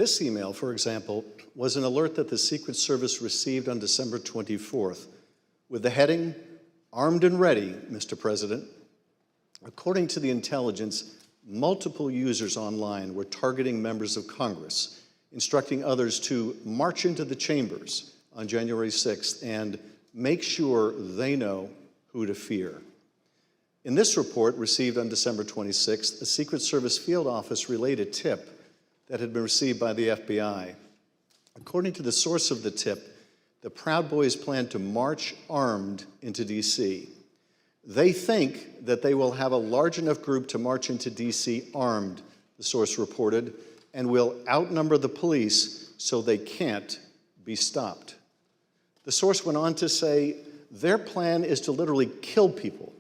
This email, for example, was an alert that the Secret Service received on December 24th with the heading, "Armed and Ready, Mr. President." According to the intelligence, multiple users online were targeting members of Congress, instructing others to march into the chambers on January 6th and make sure they know who to fear. In this report, received on December 26th, a Secret Service field office relayed a tip that had been received by the FBI. According to the source of the tip, the Proud Boys plan to march armed into D.C. They think that they will have a large enough group to march into D.C. armed, the source reported, and will outnumber the police so they can't be stopped. The source went on to say, their plan is to literally kill people.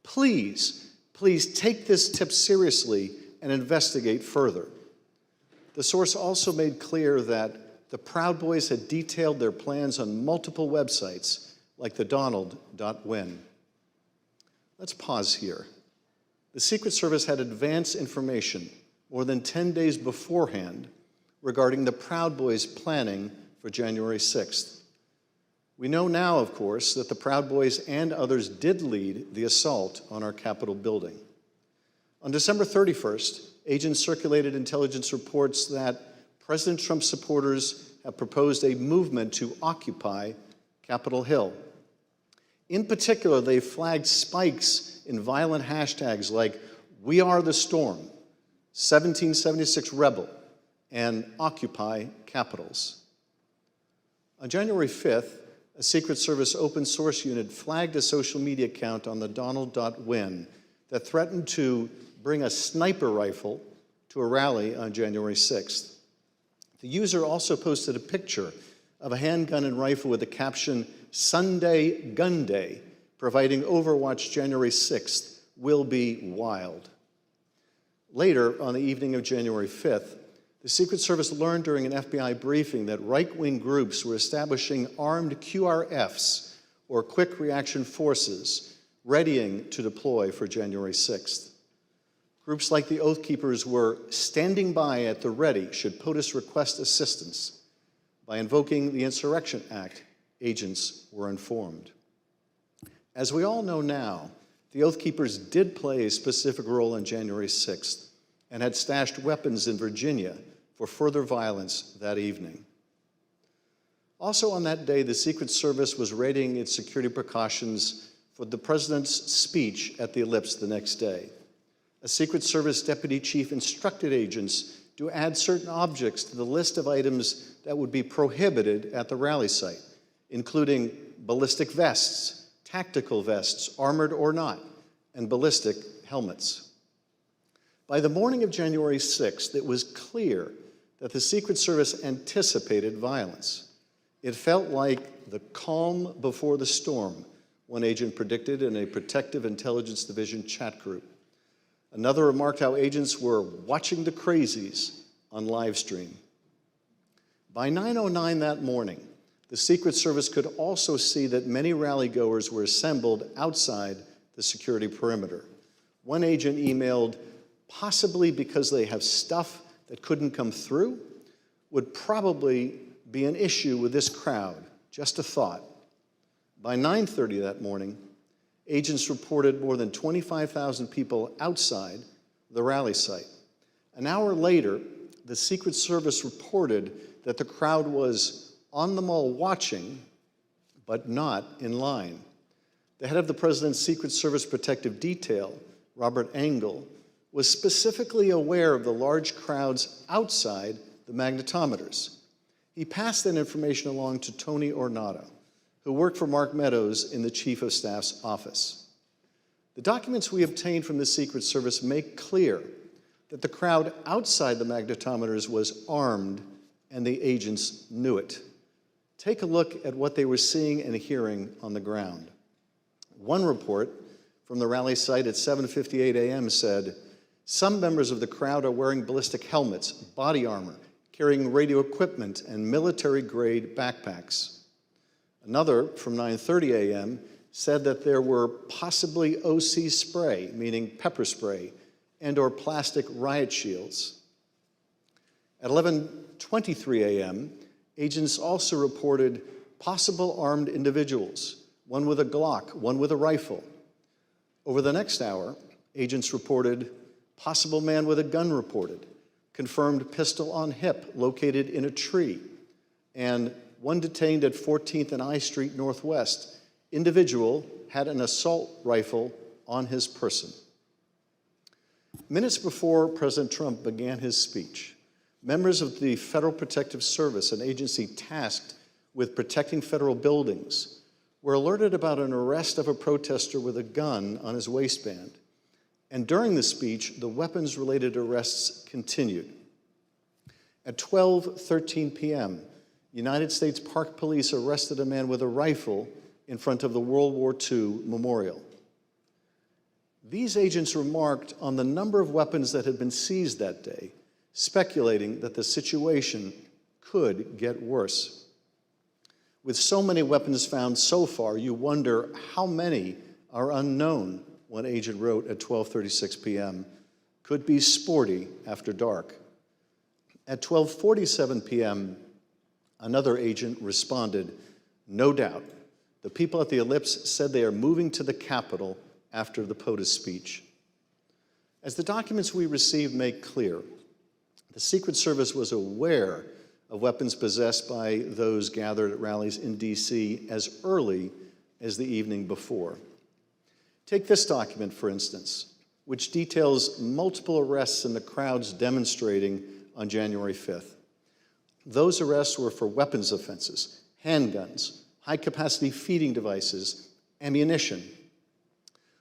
Please take this tip seriously and investigate further. The source also made clear that the Proud Boys had detailed their plans on multiple websites, like the Donald.win. Let's pause here. The Secret Service had advance information more than 10 days beforehand regarding the Proud Boys' planning for January 6th. We know now, of course, that the Proud Boys and others did lead the assault on our Capitol building. On December 31st, agents circulated intelligence reports that President Trump's supporters have proposed a movement to occupy Capitol Hill. In particular, they flagged spikes in violent hashtags like "We Are the Storm," 1776 Rebel, and Occupy Capitals. On January 5th, a Secret Service open source unit flagged a social media account on the Donald.win that threatened to bring a sniper rifle to a rally on January 6th. The user also posted a picture of a handgun and rifle with the caption, "Sunday Gun Day," providing Overwatch January 6th will be wild. Later, on the evening of January 5th, the Secret Service learned during an FBI briefing that right-wing groups were establishing armed QRFs, or Quick Reaction Forces, readying to deploy for January 6th. Groups like the Oath Keepers were standing by at the ready should POTUS request assistance. By invoking the Insurrection Act, agents were informed. As we all know now, the Oath Keepers did play a specific role on January 6th and had stashed weapons in Virginia for further violence that evening. Also on that day, the Secret Service was readying its security precautions for the President's speech at the Ellipse the next day. A Secret Service deputy chief instructed agents to add certain objects to the list of items that would be prohibited at the rally site, including ballistic vests, tactical vests, armored or not, and ballistic helmets. By the morning of January 6th, it was clear that the Secret Service anticipated violence. It felt like the calm before the storm, one agent predicted in a Protective Intelligence Division chat group. Another remarked how agents were watching the crazies on live stream. By 9:09 that morning, the Secret Service could also see that many rally-goers were assembled outside the security perimeter. One agent emailed, possibly because they have stuff that couldn't come through, would probably be an issue with this crowd, just a thought. By 9:30 that morning, agents reported more than 25,000 people outside the rally site. An hour later, the Secret Service reported that the crowd was on the mall watching, but not in line. The head of the President's Secret Service Protective Detail, Robert Engel, was specifically aware of the large crowds outside the magnetometers. He passed that information along to Tony Ornato, who worked for Mark Meadows in the Chief of Staff's office. The documents we obtained from the Secret Service make clear that the crowd outside the magnetometers was armed and the agents knew it. Take a look at what they were seeing and hearing on the ground. One report from the rally site at 7:58 a.m. said, some members of the crowd are wearing ballistic helmets, body armor, carrying radio equipment, and military-grade backpacks. Another, from 9:30 a.m., said that there were possibly OC spray, meaning pepper spray, and or plastic riot shields. At 11:23 a.m., agents also reported possible armed individuals, one with a Glock, one with a rifle. Over the next hour, agents reported possible man with a gun reported, confirmed pistol on hip located in a tree, and one detained at 14th and I Street Northwest. Individual had an assault rifle on his person. Minutes before President Trump began his speech, members of the Federal Protective Service, an agency tasked with protecting federal buildings, were alerted about an arrest of a protester with a gun on his waistband. And during the speech, the weapons-related arrests continued. At 12:13 p.m., United States Park Police arrested a man with a rifle in front of the World War II memorial. These agents remarked on the number of weapons that had been seized that day, speculating that the situation could get worse. With so many weapons found so far, you wonder how many are unknown, one agent wrote at 12:36 p.m. Could be sporty after dark. At 12:47 p.m., another agent responded, no doubt. The people at the Ellipse said they are moving to the Capitol after the POTUS speech. As the documents we received make clear, the Secret Service was aware of weapons possessed by those gathered at rallies in D.C. as early as the evening before. Take this document, for instance, which details multiple arrests in the crowds demonstrating on January 5th. Those arrests were for weapons offenses, handguns, high-capacity feeding devices, ammunition,